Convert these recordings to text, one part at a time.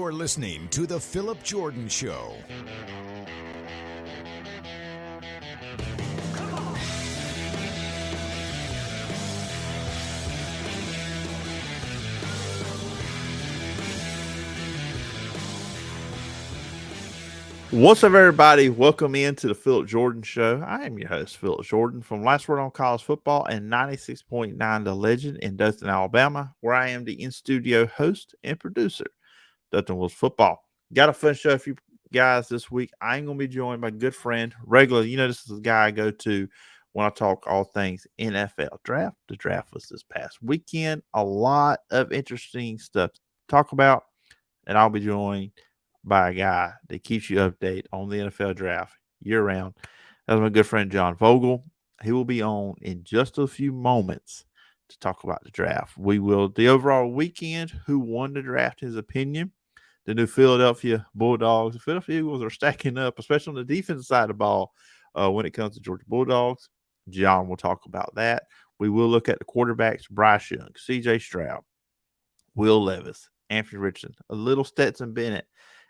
You're listening to The Phillip Jordan Show. What's up, everybody? Welcome into the Phillip Jordan Show. I am your host, Phillip Jordan, from Last Word on College Football and 96.9 The Legend in Dothan, Alabama, where I am the in-studio host and producer, Dothan Wolves Football. Got a fun show for you guys this week. I am going to be joined by good friend, regular. You know, this is the guy I go to when I talk all things NFL draft. The draft was this past weekend. A lot of interesting stuff to talk about, and I'll be joined by a guy that keeps you updated on the NFL draft year round. That's my good friend John Vogel. He will be on in just a few moments to talk about the draft. We will the overall weekend, who won the draft, his opinion. The new Philadelphia Bulldogs. The Philadelphia Eagles are stacking up, especially on the defensive side of the ball when it comes to Georgia Bulldogs. John will talk about that. We will look at the quarterbacks, Bryce Young, C.J. Stroud, Will Levis, Anthony Richardson, a little Stetson Bennett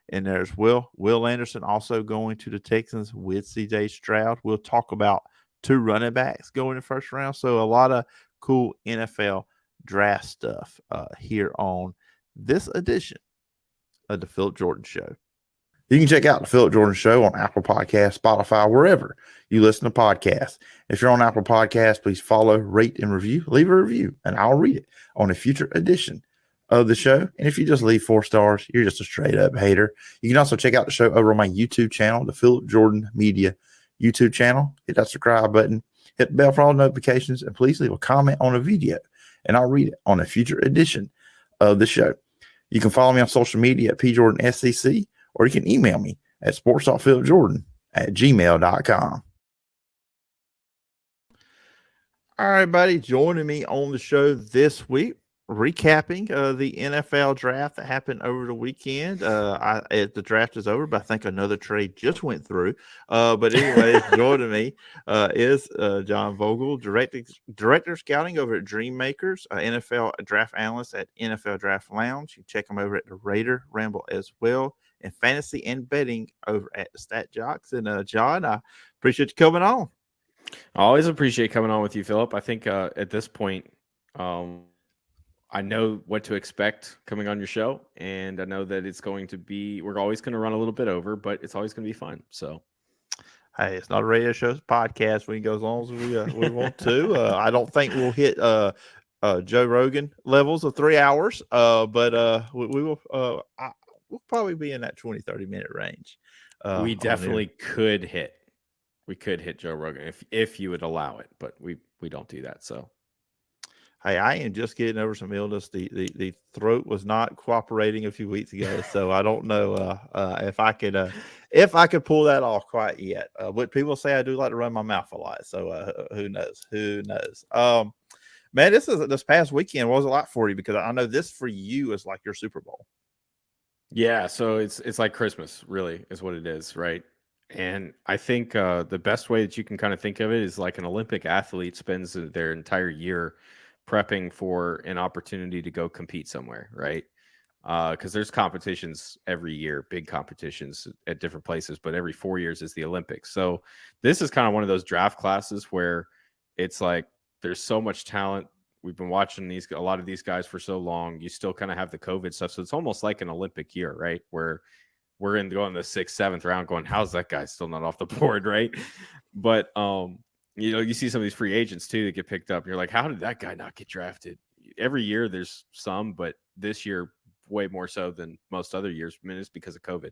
in there as well. Will Anderson also going to the Texans with C.J. Stroud. We'll talk about two running backs going in the first round. So a lot of cool NFL draft stuff here on this edition of the Phillip Jordan Show. You can check out the Phillip Jordan Show on Apple Podcasts, Spotify, wherever you listen to podcasts. If you're on Apple Podcasts, please follow, rate, and review. Leave a review, and I'll read it on a future edition of the show. And if you just leave 4 stars, you're just a straight up hater. You can also check out the show over on my YouTube channel, the Phillip Jordan Media YouTube channel. Hit that subscribe button, hit the bell for all notifications, and please leave a comment on a video, and I'll read it on a future edition of the show. You can follow me on social media at pjordanscc, or you can email me at sports.philipjordan@gmail.com. All right, buddy, joining me on the show this week, recapping the NFL draft that happened over the weekend. The draft is over, but I think another trade just went through. But anyways, joining me is John Vogel, director of scouting over at Dream Makers, NFL draft analyst at NFL Draft Lounge. You check him over at the Raider Ramble as well, and fantasy and betting over at the Stat Jocks. And John, I appreciate you coming on. I always appreciate coming on with you, Phillip. I think at this point, I know what to expect coming on your show, and I know that it's going to be, we're always going to run a little bit over, but it's always going to be fun. So, hey, it's not a radio show, it's a podcast. We can go as long as we want to. I don't think we'll hit Joe Rogan levels of 3 hours, but we will. We'll probably be in that 20-30 minute range. We definitely could hit. We could hit Joe Rogan if you would allow it, but we don't do that. So. Hey, I am just getting over some illness. The throat was not cooperating a few weeks ago, so I don't know if I could pull that off quite yet. But people say I do like to run my mouth a lot, so who knows? Who knows? Man, this past weekend was a lot for you, because I know this for you is like your Super Bowl. Yeah, so it's like Christmas, really, is what it is, right? And I think the best way that you can kind of think of it is like an Olympic athlete spends their entire year prepping for an opportunity to go compete somewhere, right? Because there's competitions every year, big competitions at different places, but every 4 years is the Olympics. So this is kind of one of those draft classes where it's like there's so much talent. We've been watching a lot of these guys for so long. You still kind of have the COVID stuff, so it's almost like an Olympic year, right? Where we're going the 6th, 7th round, going, how's that guy still not off the board, right? But you see some of these free agents too that get picked up. You're like, how did that guy not get drafted? Every year there's some, but this year way more so than most other years. I mean, it's because of COVID.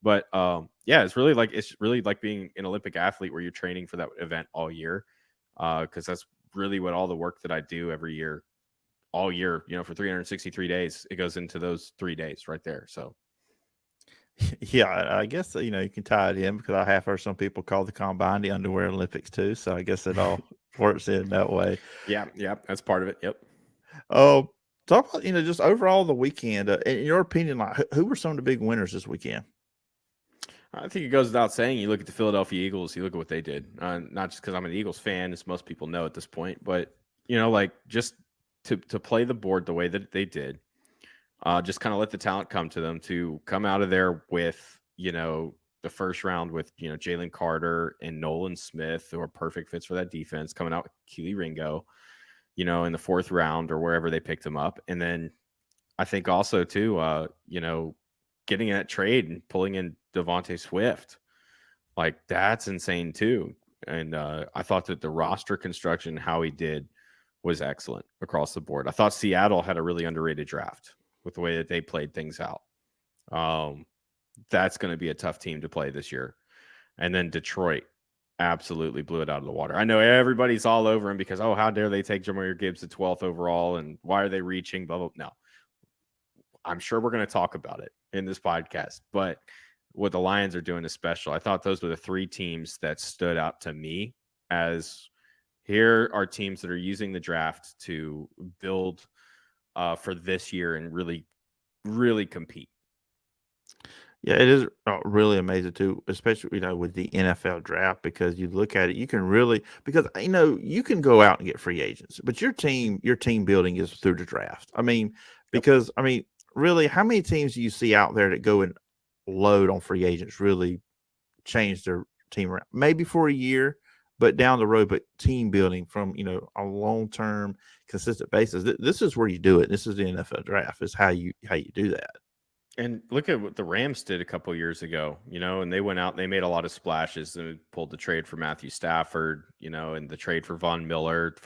But yeah, it's really like being an Olympic athlete where you're training for that event all year. Because that's really what all the work that I do every year, all year, for 363 days, it goes into those 3 days right there. So. Yeah, I guess, you can tie it in, because I have heard some people call the combine the underwear Olympics too. So I guess it all works in that way. Yeah, that's part of it. Yep. Talk about, just overall the weekend. In your opinion, like who were some of the big winners this weekend? I think it goes without saying. You look at the Philadelphia Eagles, you look at what they did. Not just because I'm an Eagles fan, as most people know at this point, but, like just to play the board the way that they did. Just kind of let the talent come to them to come out of there with, the first round with, Jalen Carter and Nolan Smith, who are perfect fits for that defense, coming out with Keely Ringo, in the fourth round or wherever they picked him up. And then I think also too, getting that trade and pulling in Devontae Swift, like that's insane too. And I thought that the roster construction, how he did, was excellent across the board. I thought Seattle had a really underrated draft with the way that they played things out. That's going to be a tough team to play this year. And then Detroit absolutely blew it out of the water. I know everybody's all over him because, how dare they take Jahmyr Gibbs at 12th overall and why are they reaching? Blah, blah, blah. No, I'm sure we're going to talk about it in this podcast, but what the Lions are doing is special. I thought those were the three teams that stood out to me as here are teams that are using the draft to build for this year and really, really compete. Yeah, it is really amazing too, especially with the NFL draft, because you look at it, you can really, because you can go out and get free agents, but your team building is through the draft. I mean, because really, how many teams do you see out there that go and load on free agents really change their team around? Maybe for a year, but down the road, but team building from a long term consistent basis. This is where you do it. This is the NFL draft. Is how you do that. And look at what the Rams did a couple years ago, and they went out and they made a lot of splashes and pulled the trade for Matthew Stafford, and the trade for Von Miller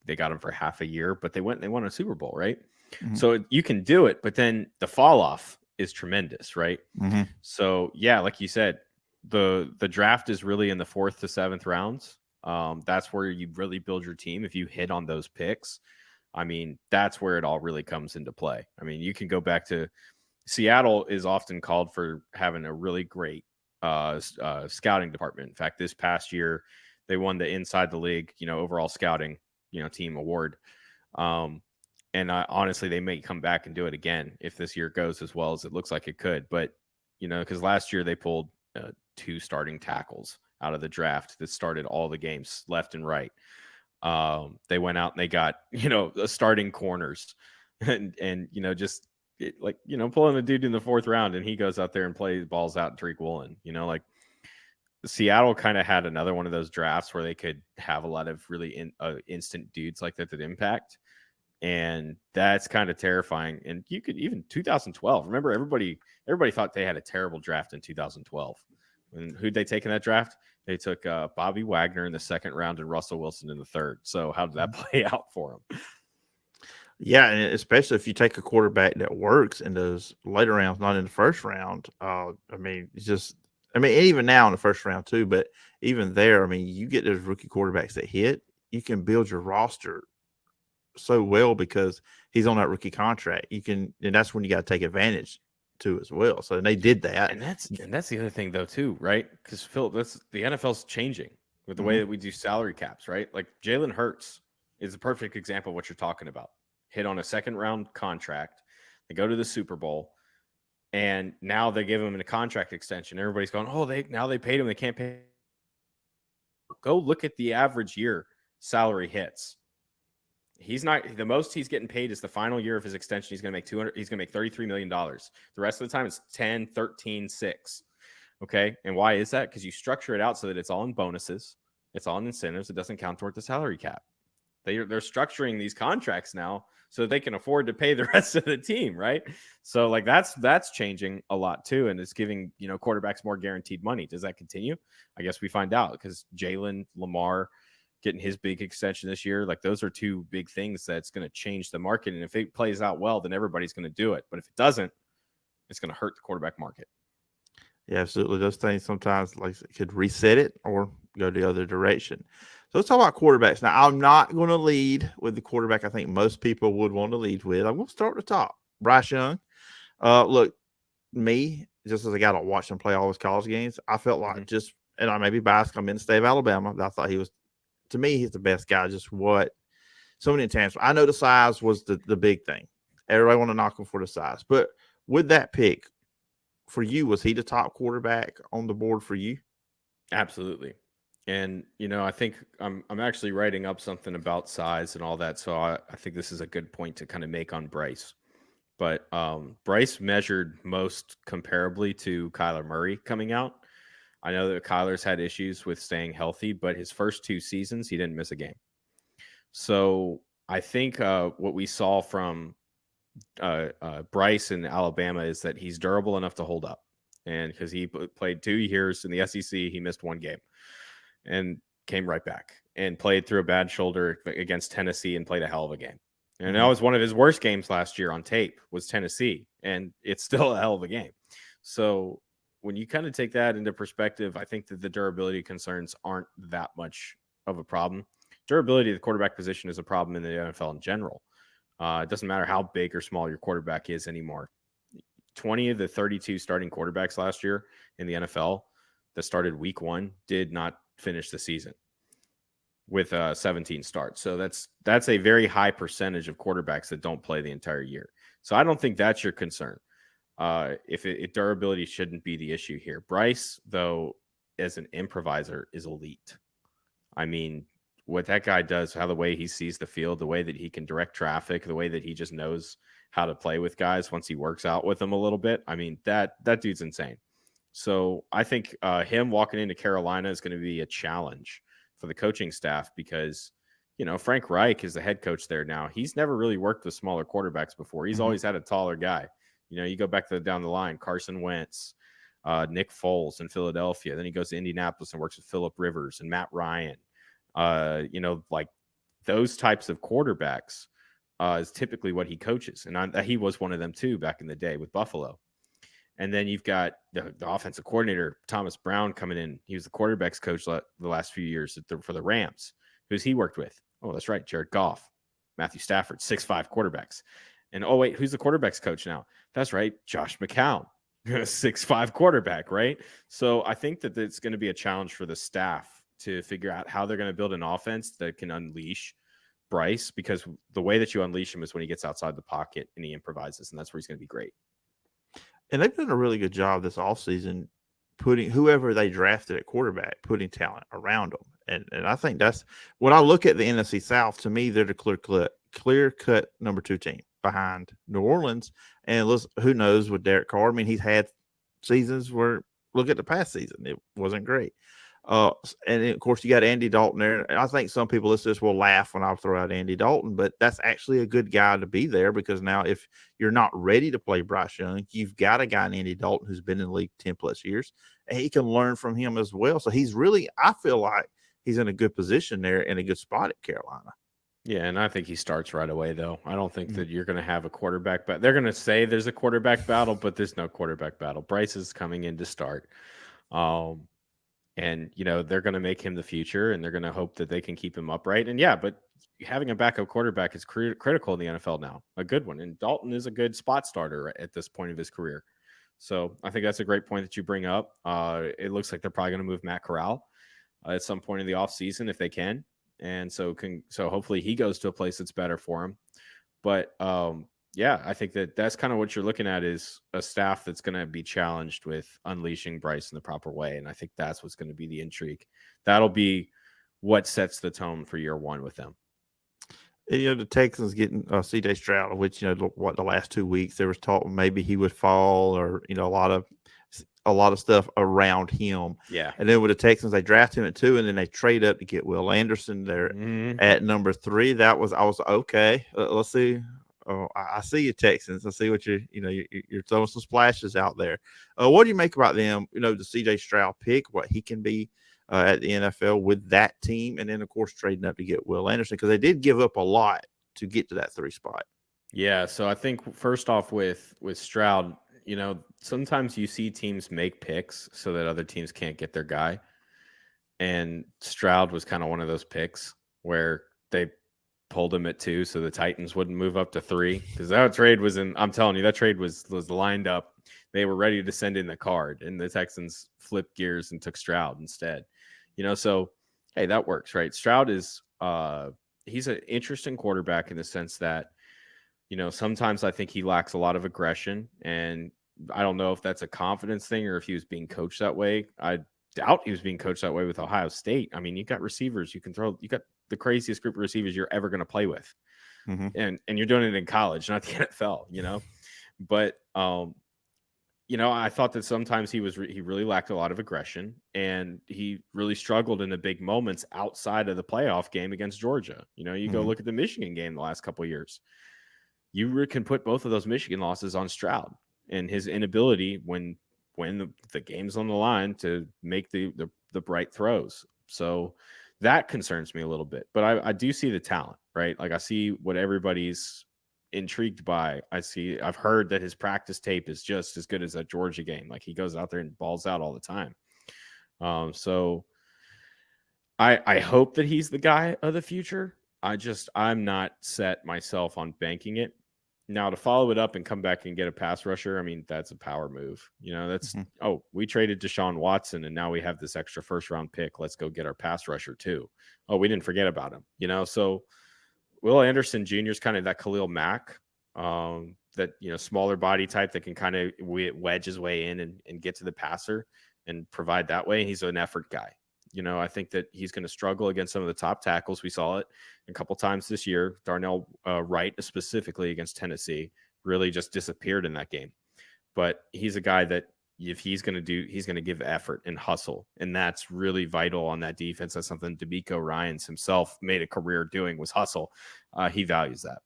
they got him for half a year, but they went and they won a Super Bowl, right? Mm-hmm. So you can do it, but then the fall off is tremendous, right? Mm-hmm. So yeah, like you said, the draft is really in the 4th to 7th rounds. That's where you really build your team. If you hit on those picks, that's where it all really comes into play. You can go back to Seattle is often called for having a really great scouting department. In fact, this past year, they won the Inside the League, overall scouting, team award. And honestly, they may come back and do it again if this year goes as well as it looks like it could. But, because last year they pulled 2 starting tackles out of the draft that started all the games left and right. They went out and they got, starting corners and just pulling a dude in the 4th round and he goes out there and plays balls out Tariq Woolen, Seattle kind of had another one of those drafts where they could have a lot of really instant dudes like that impact. And that's kind of terrifying. And you could even 2012, remember everybody thought they had a terrible draft in 2012. And who'd they take in that draft? They took Bobby Wagner in the 2nd round and Russell Wilson in the 3rd. So how did that play out for them? Yeah, and especially if you take a quarterback that works in those later rounds, not in the 1st round. Even now in the 1st round too, but even there, you get those rookie quarterbacks that hit, you can build your roster so well because he's on that rookie contract. And that's when you got to take advantage too as well. So they did that. And that's the other thing though too, right? Because Phil, the NFL's changing with the way that we do salary caps, right? Like Jalen Hurts is a perfect example of what you're talking about. Hit on a 2nd round contract. They go to the Super Bowl, and now they give him a contract extension. Everybody's going, they paid him. They can't pay. Go look at the average year salary hits. He's not the most he's getting paid is the final year of his extension. He's going to make He's going to make $33 million. The rest of the time it's 10, 13, 6. Okay. And why is that? Because you structure it out so that it's all in bonuses. It's all in incentives. It doesn't count toward the salary cap. They're structuring these contracts now so that they can afford to pay the rest of the team, right? So like that's changing a lot too, and it's giving quarterbacks more guaranteed money. Does that continue? I guess we find out because Jalen, Lamar getting his big extension this year, like those are 2 big things that's going to change the market. And if it plays out well, then everybody's going to do it. But if it doesn't, it's going to hurt the quarterback market. Yeah, absolutely. Those things sometimes could reset it or go the other direction. So let's talk about quarterbacks. Now, I'm not going to lead with the quarterback I think most people would want to lead with. I'm going to start at the top. Bryce Young. Look, me, just as a guy that watched him play all his college games, I felt like and I may be biased, I'm in the state of Alabama, but I thought he was, to me, he's the best guy. Just so many intangibles. I know the size was the big thing. Everybody want to knock him for the size. But with that pick, for you, was he the top quarterback on the board for you? Absolutely. And, I think I'm actually writing up something about size and all that. So I think this is a good point to kind of make on Bryce But Bryce measured most comparably to Kyler Murray coming out. I know that Kyler's had issues with staying healthy, but his first 2 seasons, he didn't miss a game. So I think what we saw from Bryce in Alabama is that he's durable enough to hold up. And because he played 2 years in the SEC, he missed 1 game and came right back and played through a bad shoulder against Tennessee and played a hell of a game. And that was one of his worst games last year on tape was Tennessee, and it's still a hell of a game. So when you kind of take that into perspective, I think that the durability concerns aren't that much of a problem. Durability of the quarterback position is a problem in the NFL in general. It doesn't matter how big or small your quarterback is anymore. 20 of the 32 starting quarterbacks last year in the NFL that started week 1 did not finish the season with 17 starts. So that's a very high percentage of quarterbacks that don't play the entire year. So I don't think that's your concern. If durability shouldn't be the issue here. Bryce, though, as an improviser, is elite. I mean, what that guy does, how the way he sees the field, the way that he can direct traffic, the way that he just knows how to play with guys once he works out with them a little bit. I mean, that dude's insane. So I think him walking into Carolina is going to be a challenge for the coaching staff because, Frank Reich is the head coach there now. He's never really worked with smaller quarterbacks before. He's always had a taller guy. You go back down the line, Carson Wentz, Nick Foles in Philadelphia. Then he goes to Indianapolis and works with Phillip Rivers and Matt Ryan. Like those types of quarterbacks is typically what he coaches. And he was one of them too back in the day with Buffalo. And then you've got the offensive coordinator, Thomas Brown, coming in. He was the quarterback's coach the last few years for the Rams. Who's he worked with? Oh, that's right. Jared Goff, Matthew Stafford, 6'5" quarterbacks. And oh, wait, who's the quarterback's coach now? That's right. Josh McCown, 6'5" quarterback, right? So I think that it's going to be a challenge for the staff to figure out how they're going to build an offense that can unleash Bryce, because the way that you unleash him is when he gets outside the pocket and he improvises, and that's where he's going to be great. And they've done a really good job this offseason putting whoever they drafted at quarterback, putting talent around them. And I think that's when I look at the NFC South, to me, they're the clear cut number 2 team behind New Orleans. And who knows with Derek Carr? I mean, he's had seasons where look at the past season. It wasn't great. And then, of course, you got Andy Dalton there. And I think some people listening to this will laugh when I throw out Andy Dalton, but that's actually a good guy to be there because now if you're not ready to play Bryce Young, you've got a guy in Andy Dalton who's been in the league 10 plus years, and he can learn from him as well. So he's really, I feel like he's in a good position there and a good spot at Carolina. Yeah, and I think he starts right away, though. I don't think that you're going to have a quarterback battle. They're going to say there's a quarterback battle, but there's no quarterback battle. Bryce is coming in to start. And, they're going to make him the future, and they're going to hope that they can keep him upright. And, yeah, but having a backup quarterback is critical in the NFL now, a good one. And Dalton is a good spot starter at this point of his career. So I think that's a great point that you bring up. It looks like they're probably going to move Matt Corral at some point in the offseason if they can. And so hopefully he goes to a place that's better for him. But, yeah, I think that's kind of what you're looking at is a staff that's going to be challenged with unleashing Bryce in the proper way. And I think that's what's going to be the intrigue. That'll be what sets the tone for year 1 with them. And, the Texans getting C.J. Stroud, which, the last 2 weeks there was talk maybe he would fall or, a lot of stuff around him. Yeah. And then with the Texans, they draft him at 2 and then they trade up to get Will Anderson there at number 3. I was okay. Let's see. Oh, I see you, Texans. I see what you're throwing some splashes out there. What do you make about them? The C.J. Stroud pick, what he can be at the NFL with that team, and then of course trading up to get Will Anderson because they did give up a lot to get to that 3 spot. Yeah, so I think first off with Stroud, sometimes you see teams make picks so that other teams can't get their guy, and Stroud was kind of one of those picks where they pulled him at 2 so the Titans wouldn't move up to 3 because that trade was I'm telling you, that trade was lined up. They were ready to send in the card and the Texans flipped gears and took Stroud instead. So hey, that works, right? Stroud is he's an interesting quarterback in the sense that sometimes I think he lacks a lot of aggression, and I don't know if that's a confidence thing or if he was being coached that way. I doubt he was being coached that way with Ohio State. I mean, you got receivers you can throw, you got the craziest group of receivers you're ever going to play with. And you're doing it in college, not the NFL, But I thought that sometimes he really lacked a lot of aggression, and he really struggled in the big moments outside of the playoff game against Georgia. You go Mhm. look at the Michigan game the last couple of years. You can put both of those Michigan losses on Stroud and his inability when the game's on the line to make the bright throws. So that concerns me a little bit. But I do see the talent, right? Like I see what everybody's intrigued by. I've heard that his practice tape is just as good as that Georgia game. Like he goes out there and balls out all the time. So I hope that he's the guy of the future. I'm not set myself on banking it. Now to follow it up and come back and get a pass rusher, I mean, that's a power move. Mhm. We traded Deshaun Watson and now we have this extra first round pick. Let's go get our pass rusher too. Oh, we didn't forget about him. So Will Anderson Jr. is kind of that Khalil Mack, that smaller body type that can kind of wedge his way in and get to the passer and provide that way. He's an effort guy. I think that he's going to struggle against some of the top tackles. We saw it a couple times this year. Darnell Wright, specifically against Tennessee, really just disappeared in that game. But he's a guy that if he's going to give effort and hustle. And that's really vital on that defense. That's something DeMeco Ryans himself made a career doing, was hustle. He values that.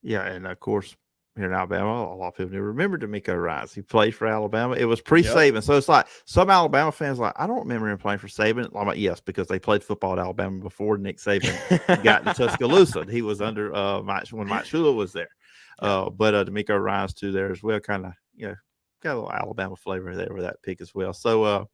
Yeah, and of course, here in Alabama, a lot of people never remember DeMeco Ryans. He played for Alabama. It was pre-Saban, so it's like some Alabama fans like, I don't remember him playing for Saban. I'm like, yes, because they played football at Alabama before Nick Saban got to Tuscaloosa. He was under when Mike Shula was there. But DeMeco Ryans too there as well, kind of got a little Alabama flavor there with that pick as well. So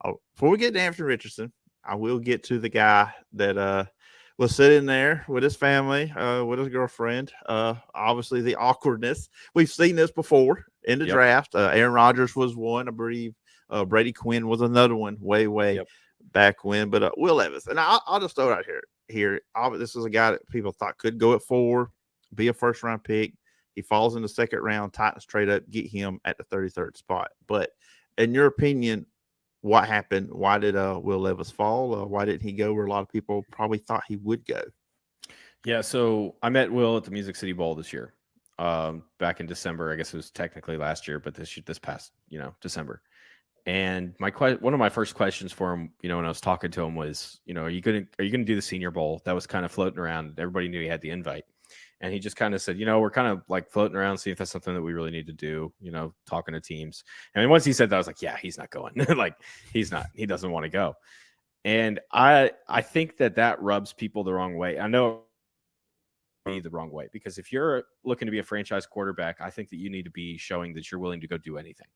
before we get to Anthony Richardson, I will get to the guy that was sitting there with his family, with his girlfriend. Obviously, the awkwardness. We've seen this before in the draft. Aaron Rodgers was one, I believe. Brady Quinn was another one way back when. But Will Levis. And I'll just throw it out here. This is a guy that people thought could go at 4, be a first-round pick. He falls in the second round, Titans trade up, get him at the 33rd spot. But in your opinion, what happened? Why did Will Levis fall? Why didn't he go where a lot of people probably thought he would go? Yeah, so I met Will at the Music City Bowl this year, back in December. I guess it was technically last year, but this past December. And one of my first questions for him, when I was talking to him was, are you gonna do the Senior Bowl? That was kind of floating around. Everybody knew he had the invite. And he just kind of said, we're kind of like floating around, see if that's something that we really need to do, talking to teams. And once he said that, I was like, yeah, he's not going. Like, he doesn't want to go. And I think that rubs people the wrong way. I know me the wrong way, because if you're looking to be a franchise quarterback, I think that you need to be showing that you're willing to go do anything.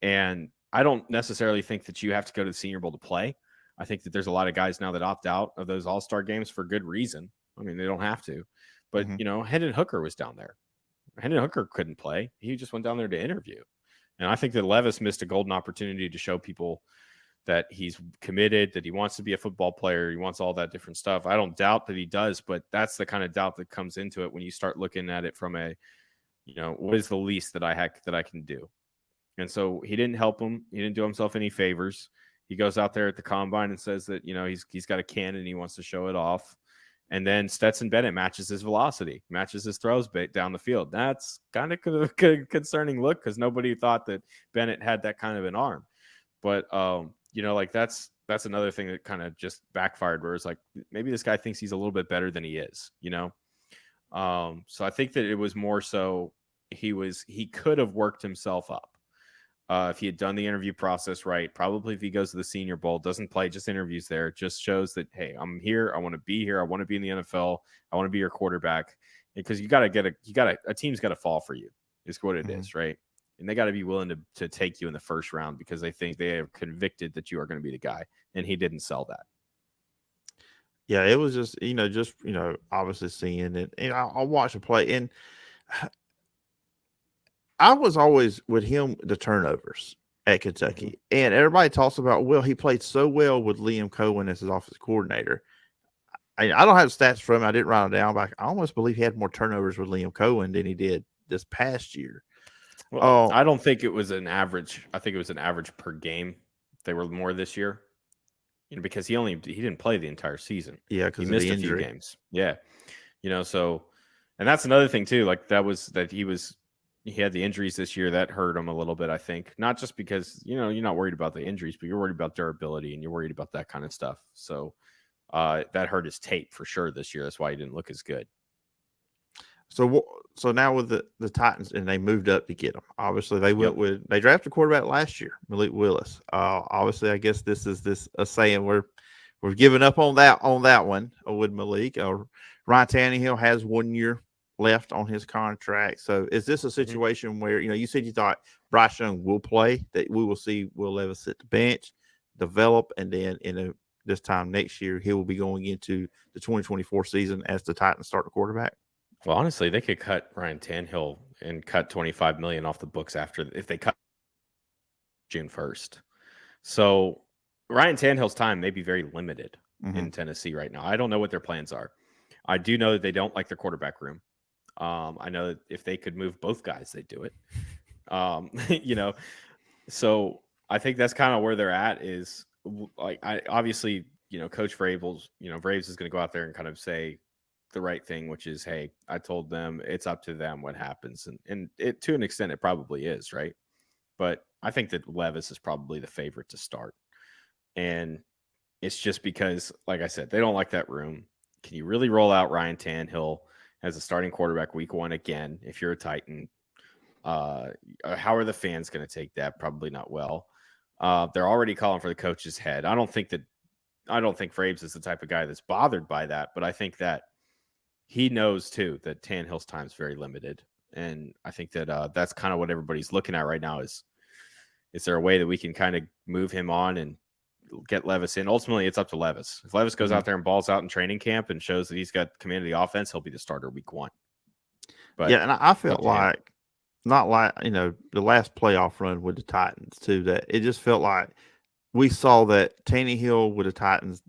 And I don't necessarily think that you have to go to the Senior Bowl to play. I think that there's a lot of guys now that opt out of those all-star games for good reason. I mean, they don't have to. But, Hendon Hooker was down there. Hendon Hooker couldn't play. He just went down there to interview. And I think that Levis missed a golden opportunity to show people that he's committed, that he wants to be a football player. He wants all that different stuff. I don't doubt that he does, but that's the kind of doubt that comes into it when you start looking at it from what is the least that I can do? And so he didn't help him. He didn't do himself any favors. He goes out there at the combine and says that, he's got a cannon and he wants to show it off. And then Stetson Bennett matches his velocity, matches his throws down the field. That's kind of a concerning look, because nobody thought that Bennett had that kind of an arm. But, that's another thing that kind of just backfired, where it's like, maybe this guy thinks he's a little bit better than he is, So I think that it was more so he could have worked himself up. If he had done the interview process right, probably if he goes to the Senior Bowl, doesn't play, just interviews there, just shows that, hey, I'm here. I want to be here. I want to be in the NFL. I want to be your quarterback. Because a team's got to fall for you, is what it is, right? And they got to be willing to take you in the first round, because they think they are convicted that you are going to be the guy. And he didn't sell that. Yeah, it was just, obviously seeing it. And I watched him play. And I was always with him, the turnovers at Kentucky. And everybody talks about, well, he played so well with Liam Cohen as his offensive coordinator. I don't have stats from him. I didn't write them down, but I almost believe he had more turnovers with Liam Cohen than he did this past year. Well, I don't think it was an average. I think it was an average per game. They were more this year, because he didn't play the entire season. Yeah, because he missed of the a few injury. games. Yeah, so And that's another thing too. Like he had the injuries this year that hurt him a little bit. I think not just because you're not worried about the injuries, but you're worried about durability and you're worried about that kind of stuff. So that hurt his tape for sure this year. That's why he didn't look as good. So now with the Titans, and they moved up to get him. Obviously, they they drafted a quarterback last year, Malik Willis. Obviously, I guess this is a saying we're giving up on that one with Malik. Ryan Tannehill has 1 year left on his contract. So is this a situation where you said you thought Bryce Young will play, that we will see Will Levis sit the bench, develop, and then this time next year he will be going into the 2024 season as the Titans start the quarterback? Well, honestly, they could cut Ryan Tannehill and cut $25 million off the books if they cut June 1st. So Ryan Tannehill's time may be very limited in Tennessee right now. I don't know what their plans are. I do know that they don't like their quarterback room. I know that if they could move both guys, they'd do it. So I think that's kind of where they're at is obviously, Coach Vrabel's, Braves is going to go out there and kind of say the right thing, which is, hey, I told them it's up to them what happens. And it, to an extent, it probably is, right? But I think that Levis is probably the favorite to start. And it's just because, like I said, they don't like that room. Can you really roll out Ryan Tannehill as a starting quarterback week 1 again if you're a Titan? How are the fans going to take that? Probably not well. They're already calling for the coach's head. I don't think Vrabes is the type of guy that's bothered by that, but I think that he knows too that Tannehill's time is very limited. And I think that that's kind of what everybody's looking at right now is there a way that we can kind of move him on and get Levis in? Ultimately, it's up to Levis. If Levis goes out there and balls out in training camp and shows that he's got command of the offense, he'll be the starter week 1. But yeah, and I felt like, not like, the last playoff run with the Titans too, that it just felt like we saw that Tannehill with the Titans,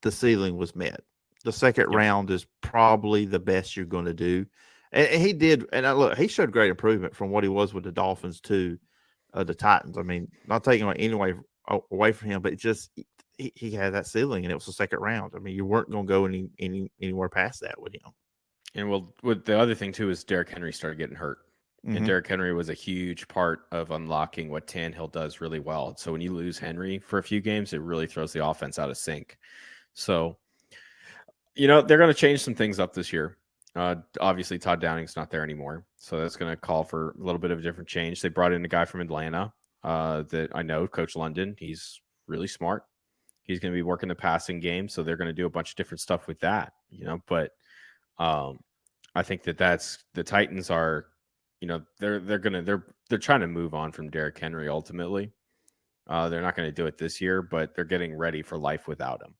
the ceiling was met. The second round is probably the best you're going to do. And he did. And look, he showed great improvement from what he was with the Dolphins to the Titans. I mean, not taking away from him, but it just he had that ceiling, and it was the second round. I mean, you weren't going to go anywhere past that with him. And with the other thing too is Derrick Henry started getting hurt. And Derrick Henry was a huge part of unlocking what Tannehill does really well. So when you lose Henry for a few games, it really throws the offense out of sync. So, they're going to change some things up this year. Obviously, Todd Downing's not there anymore. So that's going to call for a little bit of a different change. They brought in a guy from Atlanta that I know, Coach London. He's really smart. He's going to be working the passing game. So they're going to do a bunch of different stuff with that, But I think that's the Titans are, they're trying to move on from Derrick Henry ultimately. They're not going to do it this year, but they're getting ready for life without him.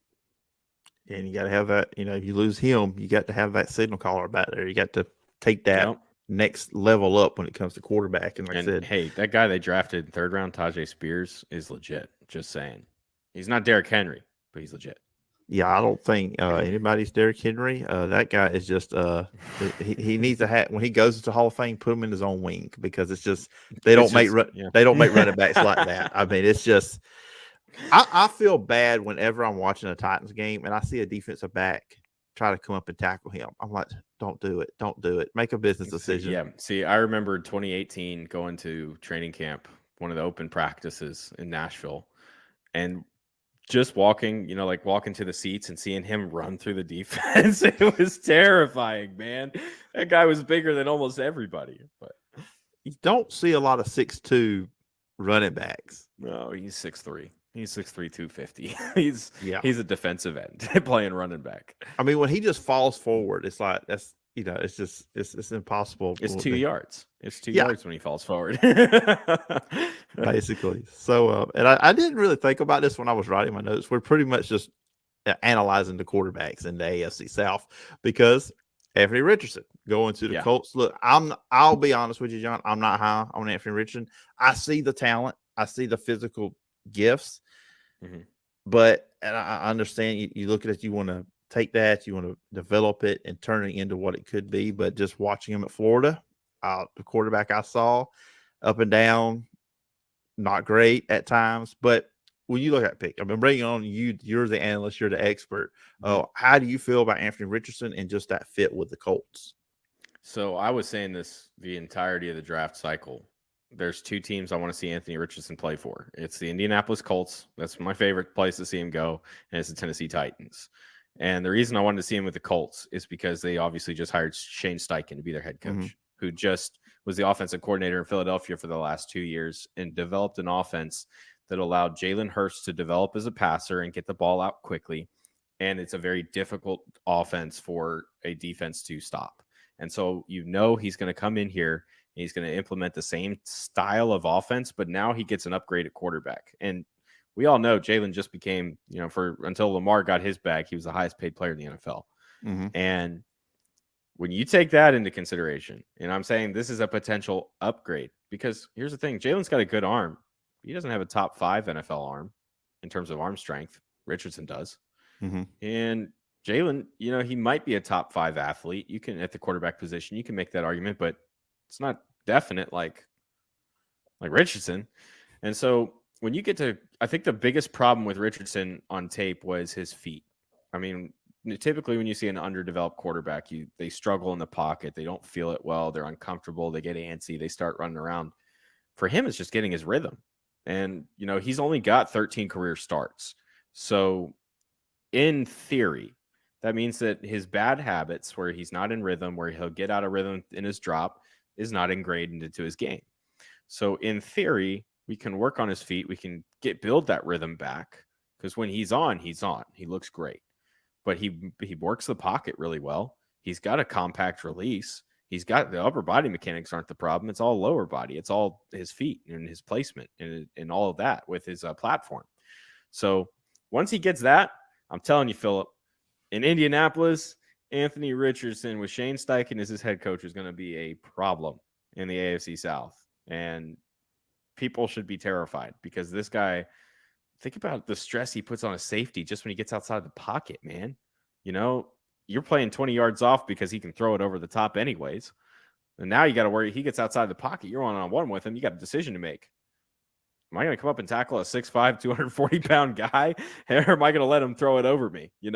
And you got to have that, if you lose him, you got to have that signal caller back there. You got to take that next level up when it comes to quarterback. And I said, hey, that guy they drafted in 3rd round, Tajay Spears, is legit. Just saying. He's not Derrick Henry, but he's legit. Yeah, I don't think anybody's Derrick Henry. That guy is just he needs to have, when he goes to Hall of Fame, put him in his own wing, because it's just they don't make running backs like that. I mean, it's just I feel bad whenever I'm watching a Titans game and I see a defensive back try to come up and tackle him. I'm like, don't do it. Don't do it. Make a business decision. Yeah. See, I remember 2018 going to training camp, one of the open practices in Nashville, and just walking to the seats and seeing him run through the defense. It was terrifying, man. That guy was bigger than almost everybody. But you don't see a lot of 6'2" running backs. No, he's 6'3". He's 6'3", 250. He's a defensive end playing running back. I mean, when he just falls forward, it's like it's just it's impossible. It's 2 yards. It's 2 yards when he falls forward. Basically. So and I didn't really think about this when I was writing my notes. We're pretty much just analyzing the quarterbacks in the AFC South, because Anthony Richardson going to the Colts. Look, I'll be honest with you, John. I'm not high on Anthony Richardson. I see the talent. I see the physical gifts. But I understand you look at it, you want to take that, you want to develop it and turn it into what it could be. But just watching him at Florida, the quarterback I saw, up and down, not great at times. But when you look at pick, I've been bringing on you. You're the analyst. You're the expert. How do you feel about Anthony Richardson and just that fit with the Colts? So I was saying this the entirety of the draft cycle. There's two teams I want to see Anthony Richardson play for. It's the Indianapolis Colts. That's my favorite place to see him go. And it's the Tennessee Titans. And the reason I wanted to see him with the Colts is because they obviously just hired Shane Steichen to be their head coach, who just was the offensive coordinator in Philadelphia for the last 2 years and developed an offense that allowed Jalen Hurts to develop as a passer and get the ball out quickly. And it's a very difficult offense for a defense to stop. And so he's going to come in here and he's going to implement the same style of offense, but now he gets an upgrade at quarterback. And we all know Jalen just became, until Lamar got his bag, he was the highest paid player in the NFL. And when you take that into consideration, and I'm saying this is a potential upgrade, because here's the thing, Jalen's got a good arm. He doesn't have a top 5 NFL arm in terms of arm strength. Richardson does. And Jalen, he might be a top 5 athlete. You can, at the quarterback position, you can make that argument, but it's not definite like Richardson. And so when you get to, I think the biggest problem with Richardson on tape was his feet. I mean, typically when you see an underdeveloped quarterback, they struggle in the pocket. They don't feel it well. They're uncomfortable. They get antsy. They start running around. For him, it's just getting his rhythm. And, he's only got 13 career starts. So in theory, that means that his bad habits, where he's not in rhythm, where he'll get out of rhythm in his drop, is not ingrained into his game. So in theory, we can work on his feet. We can build that rhythm back, because when he's on. He looks great, but he works the pocket really well. He's got a compact release. He's got the upper body mechanics aren't the problem. It's all lower body. It's all his feet and his placement and all of that with his platform. So once he gets that, I'm telling you, Phillip, in Indianapolis, Anthony Richardson with Shane Steichen as his head coach is going to be a problem in the AFC South. And people should be terrified, because this guy, think about the stress he puts on a safety just when he gets outside the pocket, man. You're playing 20 yards off because he can throw it over the top anyways. And now you got to worry. He gets outside the pocket. You're one-on-one with him. You got a decision to make. Am I going to come up and tackle a 6'5", 240-pound guy? Or am I going to let him throw it over me? We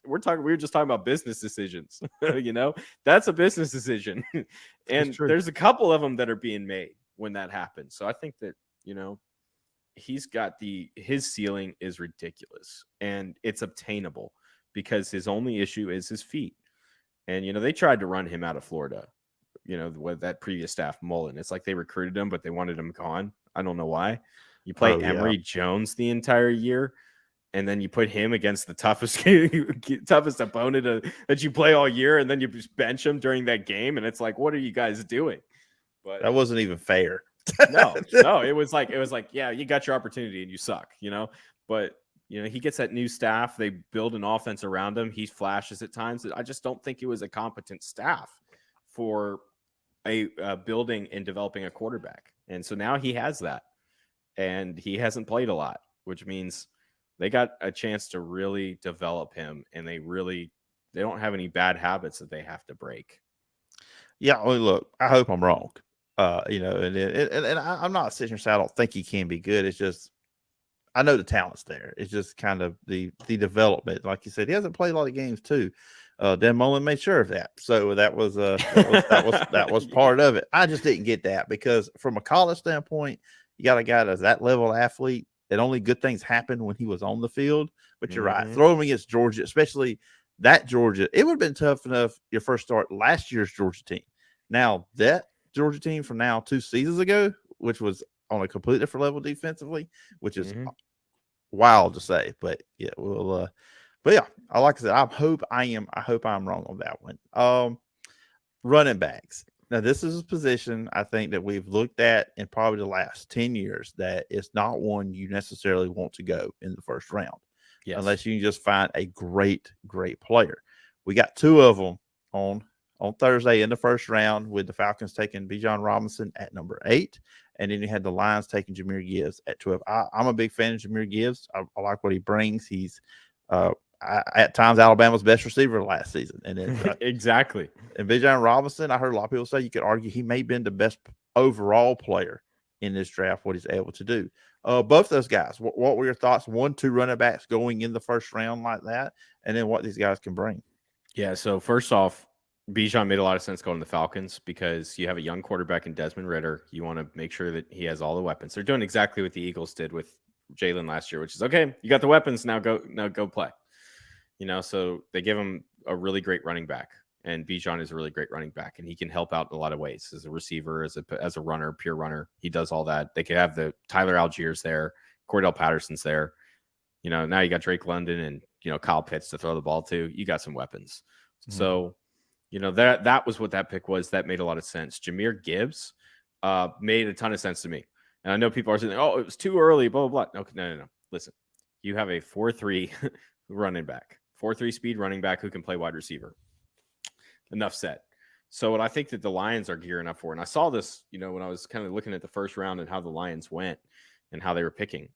were just talking about business decisions. That's a business decision. And there's a couple of them that are being made when that happens. So I think that, he's got his ceiling is ridiculous, and it's obtainable, because his only issue is his feet. And, they tried to run him out of Florida, with that previous staff, Mullen. It's like they recruited him, but they wanted him gone. I don't know why. You play Emory Jones the entire year, and then you put him against the toughest opponent that you play all year, and then you just bench him during that game. And it's like, what are you guys doing? But that wasn't even fair. No, it was like, yeah, you got your opportunity and you suck, but he gets that new staff. They build an offense around him. He flashes at times. I just don't think it was a competent staff for a building and developing a quarterback. And so now he has that, and he hasn't played a lot, which means they got a chance to really develop him, and they don't have any bad habits that they have to break. Yeah. Well, look, I hope I'm wrong. And I'm not sitting here saying I don't think he can be good. It's just, I know the talent's there. It's just kind of the development. Like you said, he hasn't played a lot of games too. Dan Mullen made sure of that. So that was part of it. I just didn't get that, because from a college standpoint, you got a guy that's that level of athlete, that only good things happen when he was on the field. But you're right. Throw him against Georgia, especially that Georgia. It would have been tough enough your first start last year's Georgia team. Now that Georgia team from now 2 seasons ago, which was on a completely different level defensively, which is wild to say, but yeah, but yeah, like I said, I hope I'm wrong on that one. Running backs. Now, this is a position I think that we've looked at in probably the last 10 years that it's not one you necessarily want to go in the first round, unless you can just find a great player. We got 2 of them on Thursday in the first round, with the Falcons taking Bijan Robinson at number 8. And then you had the Lions taking Jahmyr Gibbs at 12. I'm a big fan of Jahmyr Gibbs. I like what he brings. He's at times Alabama's best receiver last season. And then, exactly. And Bijan Robinson, I heard a lot of people say you could argue he may have been the best overall player in this draft, what he's able to do. Both those guys, what were your thoughts? 1-2 running backs going in the first round like that, and then what these guys can bring. Yeah, so first off, Bijan made a lot of sense going to the Falcons because you have a young quarterback in Desmond Ridder. You want to make sure that he has all the weapons. They're doing exactly what the Eagles did with Jalen last year, which is okay. You got the weapons now. Go play. So they give him a really great running back, and Bijan is a really great running back, and he can help out in a lot of ways as a receiver, as a runner, pure runner. He does all that. They could have the Tyler Algiers there, Cordell Patterson's there. Now you got Drake London and Kyle Pitts to throw the ball to. You got some weapons. Mm-hmm. So that was what that pick was. That made a lot of sense. Jahmyr Gibbs made a ton of sense to me. And I know people are saying, oh, it was too early, blah, blah, blah. No. Listen, you have a 4-3 running back, 4-3 speed running back who can play wide receiver. Enough said. So what I think that the Lions are gearing up for, and I saw this, when I was kind of looking at the first round and how the Lions went and how they were picking.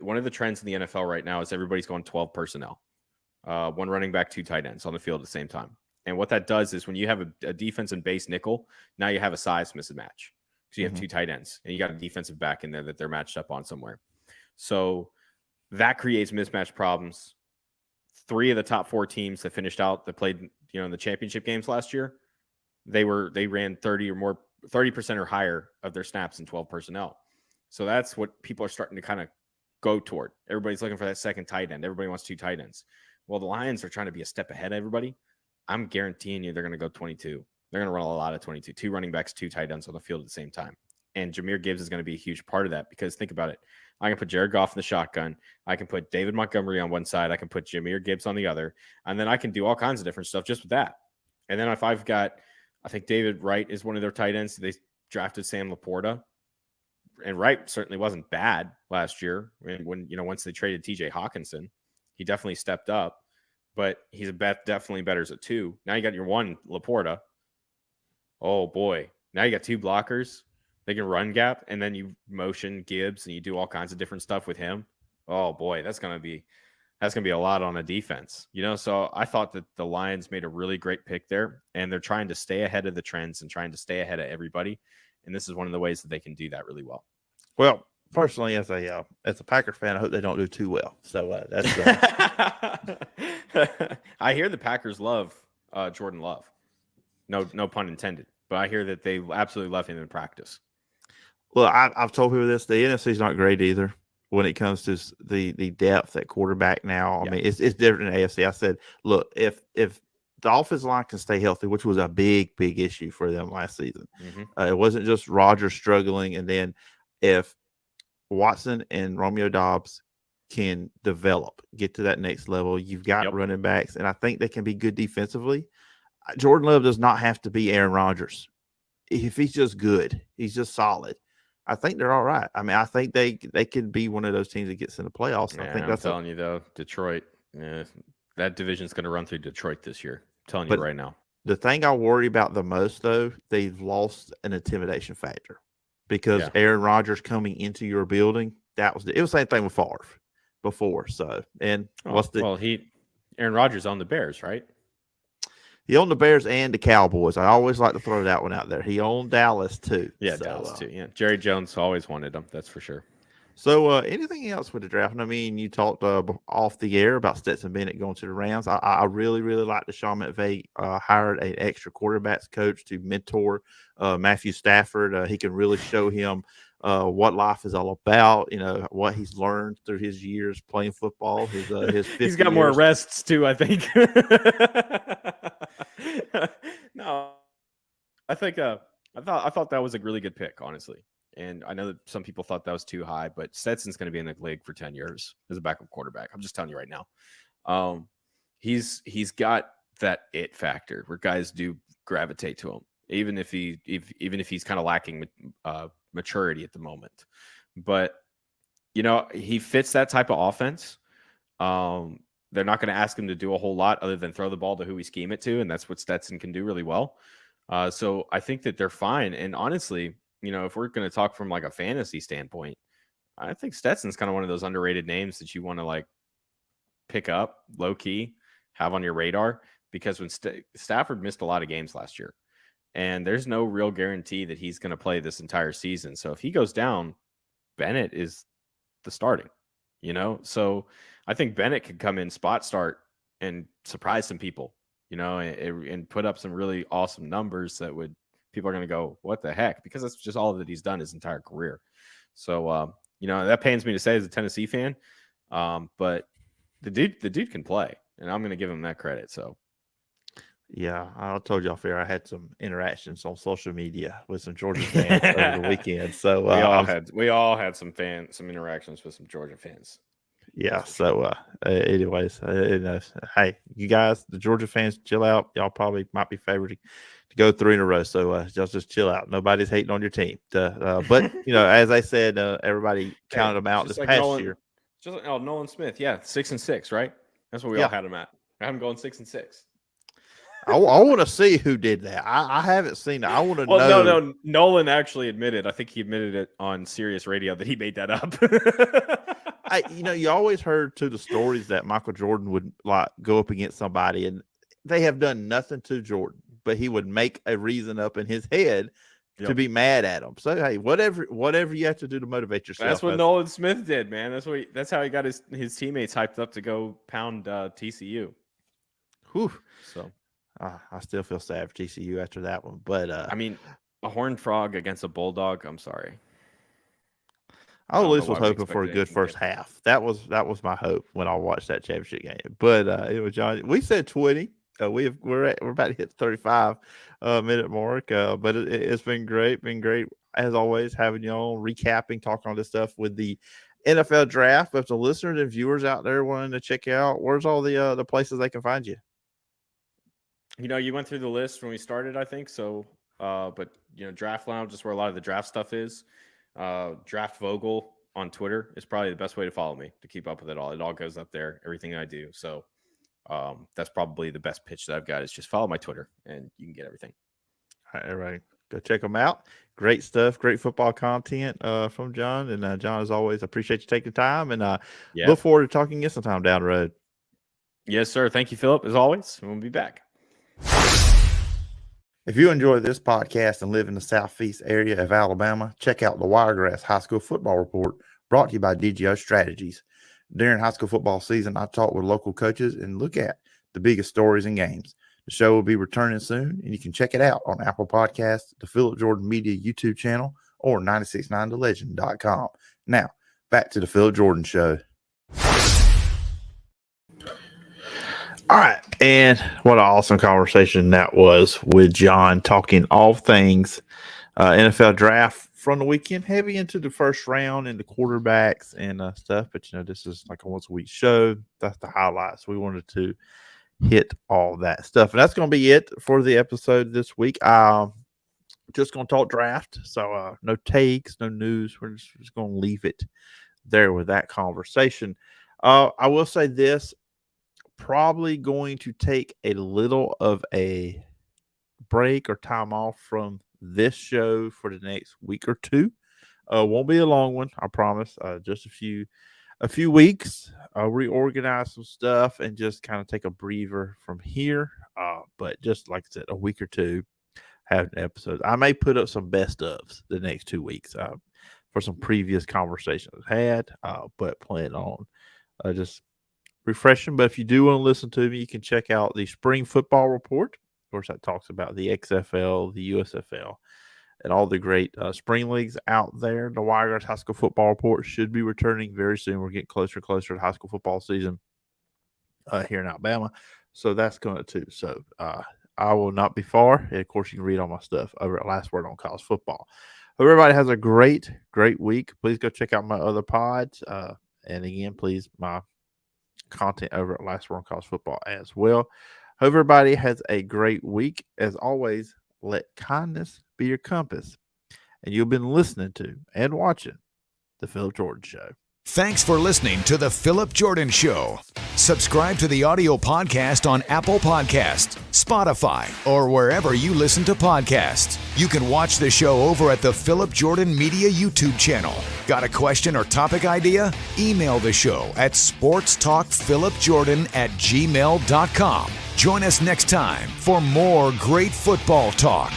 One of the trends in the NFL right now is everybody's going 12 personnel. One running back, 2 tight ends on the field at the same time. And what that does is when you have a defense and base nickel, now you have a size mismatch. So you have 2 tight ends and you got a defensive back in there that they're matched up on somewhere. So that creates mismatch problems. 3 of the top 4 teams that finished out that played, in the championship games last year, they ran 30% or higher of their snaps in 12 personnel. So that's what people are starting to kind of go toward. Everybody's looking for that second tight end. Everybody wants 2 tight ends. Well, the Lions are trying to be a step ahead of everybody. I'm guaranteeing you they're going to go 22. They're going to run a lot of 22. 2 running backs, 2 tight ends on the field at the same time. And Jahmyr Gibbs is going to be a huge part of that because think about it. I can put Jared Goff in the shotgun. I can put David Montgomery on one side. I can put Jahmyr Gibbs on the other. And then I can do all kinds of different stuff just with that. And then if I think David Wright is one of their tight ends. They drafted Sam Laporta. And Wright certainly wasn't bad last year. When once they traded TJ Hawkinson, he definitely stepped up. But he's definitely better as a 2. Now you got your 1 Laporta. Oh boy. Now you got 2 blockers. They can run gap, and then you motion Gibbs and you do all kinds of different stuff with him. Oh boy, that's gonna be a lot on a defense. So I thought that the Lions made a really great pick there, and they're trying to stay ahead of the trends and trying to stay ahead of everybody. And this is one of the ways that they can do that really well. Well, personally, as a Packer fan, I hope they don't do too well. So that's. I hear the Packers love Jordan Love. No pun intended. But I hear that they absolutely love him in practice. Well, I've told people this. The NFC is not great either when it comes to the depth at quarterback now. I mean, it's different than AFC. I said, look, if the offensive line can stay healthy, which was a big issue for them last season, it wasn't just Rodgers struggling. And then if Watson and Romeo Doubs can develop, get to that next level, you've got running backs, and I think they can be good defensively. Jordan Love does not have to be Aaron Rodgers. If he's just good, he's just solid, I think they're all right. I mean, I think they could be one of those teams that gets in the playoffs. I think I'm telling you, though, Detroit, that division's going to run through Detroit this year. I'm telling you right now. The thing I worry about the most, though, they've lost an intimidation factor because Aaron Rodgers coming into your building, it was the same thing with Favre before. So, and Aaron Rodgers on the Bears, right? He owned the Bears and the Cowboys. I always like to throw that one out there. He owned Dallas too. Yeah, so, Dallas too. Yeah, Jerry Jones always wanted him. That's for sure. So, anything else with the draft? I mean, you talked off the air about Stetson Bennett going to the Rams. I really like that Sean McVay hired an extra quarterbacks coach to mentor Matthew Stafford. He can really show him what life is all about. What he's learned through his years playing football. His he's got more arrests too, I think. No, I think I thought that was a really good pick, honestly. And I know that some people thought that was too high, but Stetson's going to be in the league for 10 years as a backup quarterback. I'm just telling you right now. He's got that it factor where guys do gravitate to him, even if he's kind of lacking maturity at the moment. But he fits that type of offense. They're not going to ask him to do a whole lot other than throw the ball to who we scheme it to, and that's what Stetson can do really well. So I think that they're fine. And honestly, if we're going to talk from like a fantasy standpoint, I think Stetson's kind of one of those underrated names that you want to like pick up low key, have on your radar, because when Stafford missed a lot of games last year, and there's no real guarantee that he's going to play this entire season. So if he goes down, Bennett is the starting, So I think Bennett could come in, spot start, and surprise some people and put up some really awesome numbers that people are going to go, what the heck? Because that's just all that he's done his entire career. So, that pains me to say as a Tennessee fan, but the dude can play, and I'm going to give him that credit. So. Yeah, I told you off air. I had some interactions on social media with some Georgia fans over the weekend. So we all had some interactions with some Georgia fans. Yeah. So, anyways, hey, you guys, the Georgia fans, chill out. Y'all probably might be favored to go 3 in a row. So, y'all just chill out. Nobody's hating on your team. But as I said, everybody counted them out this past year. Just Nolan Smith, 6-6, right? That's what we all had him at. I had him going 6-6. I want to see who did that. I haven't seen it. I want to know. No. Nolan actually admitted. I think he admitted it on Sirius Radio that he made that up. You always heard the stories that Michael Jordan would go up against somebody, and they have done nothing to Jordan, but he would make a reason up in his head to be mad at him. So hey, whatever you have to do to motivate yourself. That's what Nolan Smith did, man. That's how he got his teammates hyped up to go pound TCU. Whew. So. I still feel sad for TCU after that one, but a horned frog against a bulldog. I'm sorry. I at least was hoping for a good first half. That was my hope when I watched that championship game. But John, we said 20. We're about to hit the 35 minute mark. But it's been great. Been great as always having you on, recapping, talking all this stuff with the NFL draft. But if the listeners and viewers out there wanting to check out, where's all the places they can find you? You went through the list when we started, I think. So, but Draft Lounge is where a lot of the draft stuff is. Draft Vogel on Twitter is probably the best way to follow me to keep up with it all. It all goes up there, everything I do. So, that's probably the best pitch that I've got is just follow my Twitter and you can get everything. All right. Go check them out. Great stuff. Great football content from John. And John, as always, appreciate you taking time and look forward to talking again sometime down the road. Yes, sir. Thank you, Phillip, as always. We'll be back. If you enjoy this podcast and live in the southeast area of Alabama, check out the Wiregrass High School Football Report brought to you by DGO Strategies. During high school football season, I talk with local coaches and look at the biggest stories and games. The show will be returning soon, and you can check it out on Apple Podcasts, the Phillip Jordan Media YouTube channel, or 969thelegend.com. Now, back to the Phillip Jordan Show. All right, and what an awesome conversation that was with John, talking all things NFL draft from the weekend, heavy into the first round and the quarterbacks and stuff. But, this is like a once-a-week show. That's the highlights. We wanted to hit all that stuff. And that's going to be it for the episode this week. Just going to talk draft. So, no takes, no news. We're just going to leave it there with that conversation. I will say this. Probably going to take a little of a break or time off from this show for the next week or two. Won't be a long one, I promise. Just a few weeks. Reorganize some stuff and just kind of take a breather from here. But just like I said, a week or two, have an episode. I may put up some best ofs the next 2 weeks for some previous conversations I've had, but plan on just refreshing. But if you do want to listen to me, you can check out the Spring Football Report. Of course, that talks about the XFL, the USFL, and all the great spring leagues out there. The Wiregrass High School Football Report should be returning very soon. We're getting closer and closer to high school football season here in Alabama. So that's going to. So I will not be far. And of course, you can read all my stuff over at Last Word on College Football. Hope everybody has a great week. Please go check out my other pods. And again, please, my content over at Last Word on College Football as well. Hope everybody has a great week. As always, let kindness be your compass. And you've been listening to and watching The Phillip Jordan Show. Thanks for listening to The Phillip Jordan Show. Subscribe to the audio podcast on Apple Podcasts, Spotify, or wherever you listen to podcasts. You can watch the show over at the Phillip Jordan Media YouTube channel. Got a question or topic idea? Email the show at sportstalkphillipjordan@gmail.com. Join us next time for more great football talk.